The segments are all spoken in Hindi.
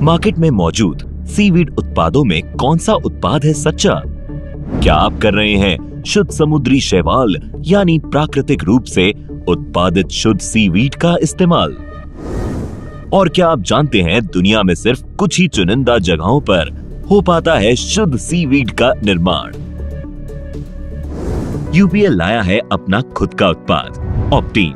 मार्केट में मौजूद सीवीड उत्पादों में कौन सा उत्पाद है सच्चा? क्या आप कर रहे हैं शुद्ध समुद्री शैवाल यानी प्राकृतिक रूप से उत्पादित शुद्ध सीवीड का इस्तेमाल? और क्या आप जानते हैं दुनिया में सिर्फ कुछ ही चुनिंदा जगहों पर हो पाता है शुद्ध सीवीड का निर्माण? यूपीएल लाया है अपना खुद का उत्पाद ऑप्टीन।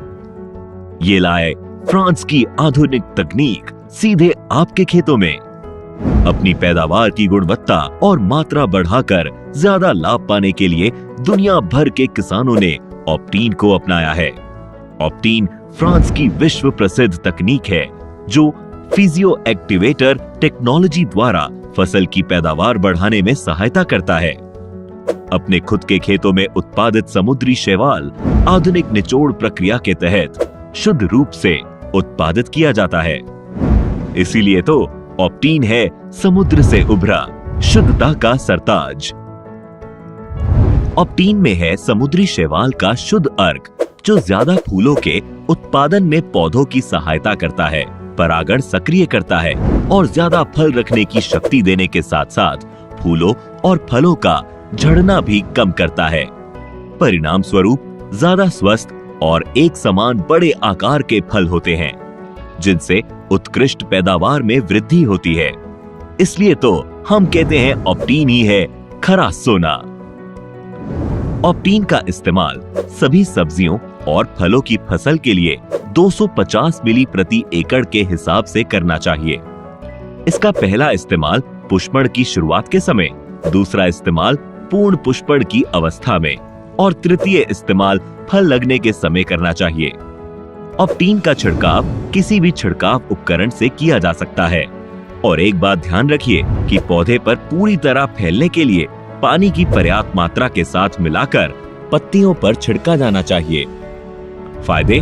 ये लाए फ्रांस की आधुनिक तकनीक सीधे आपके खेतों में। अपनी पैदावार की गुणवत्ता और मात्रा बढ़ाकर ज्यादा लाभ पाने के लिए दुनिया भर के किसानों ने ऑप्टीन को अपनाया है। ऑप्टीन फ्रांस की विश्व प्रसिद्ध तकनीक है जो फिजियो एक्टिवेटर टेक्नोलॉजी द्वारा फसल की पैदावार बढ़ाने में सहायता करता है। अपने खुद के खेतों में उत्पादित समुद्री शैवाल आधुनिक निचोड़ प्रक्रिया के तहत शुद्ध रूप से उत्पादित किया जाता है। इसीलिए तो ऑप्टीन है समुद्र से उभरा शुद्धता का सरताज। ऑप्टीन में है समुद्री शैवाल का शुद्ध अर्क जो ज्यादा फूलों के उत्पादन में पौधों की सहायता करता है, परागण सक्रिय करता है और ज्यादा फल रखने की शक्ति देने के साथ साथ फूलों और फलों का झड़ना भी कम करता है। परिणाम स्वरूप ज्यादा स्वस्थ और एक समान बड़े आकार के फल होते हैं जिनसे उत्कृष्ट पैदावार में वृद्धि होती है। इसलिए तो हम कहते हैं ऑप्टीन ही है खरा सोना। ऑप्टीन का इस्तेमाल सभी सब्जियों और फलों की फसल के लिए 250 मिली प्रति एकड़ के हिसाब से करना चाहिए। इसका पहला इस्तेमाल पुष्पण की शुरुआत के समय, दूसरा इस्तेमाल पूर्ण पुष्पण की अवस्था में और तृतीय इस्तेमाल फल लगने के समय करना चाहिए। ऑप्टीन का छिड़काव किसी भी छिड़काव उपकरण से किया जा सकता है। और एक बात ध्यान रखिए कि पौधे पर पूरी तरह फैलने के लिए पानी की पर्याप्त मात्रा के साथ मिलाकर पत्तियों पर छिड़का जाना चाहिए। फायदे: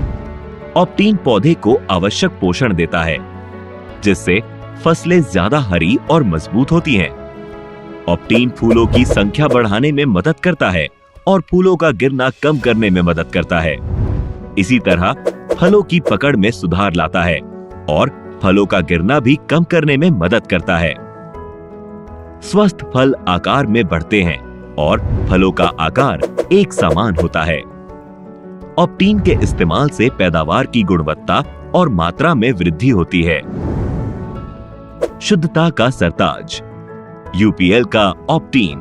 ऑप्टीन पौधे को आवश्यक पोषण देता है जिससे फसलें ज्यादा हरी और मजबूत होती हैं। ऑप्टीन फूलों की संख्या बढ़ाने में मदद करता है और फूलों का गिरना कम करने में मदद करता है। इसी तरह फलों की पकड़ में सुधार लाता है और फलों का गिरना भी कम करने में मदद करता है। स्वस्थ फल आकार में बढ़ते हैं और फलों का आकार एक समान होता है। ऑप्टीन के इस्तेमाल से पैदावार की गुणवत्ता और मात्रा में वृद्धि होती है। शुद्धता का सरताज यूपीएल का ऑप्टीन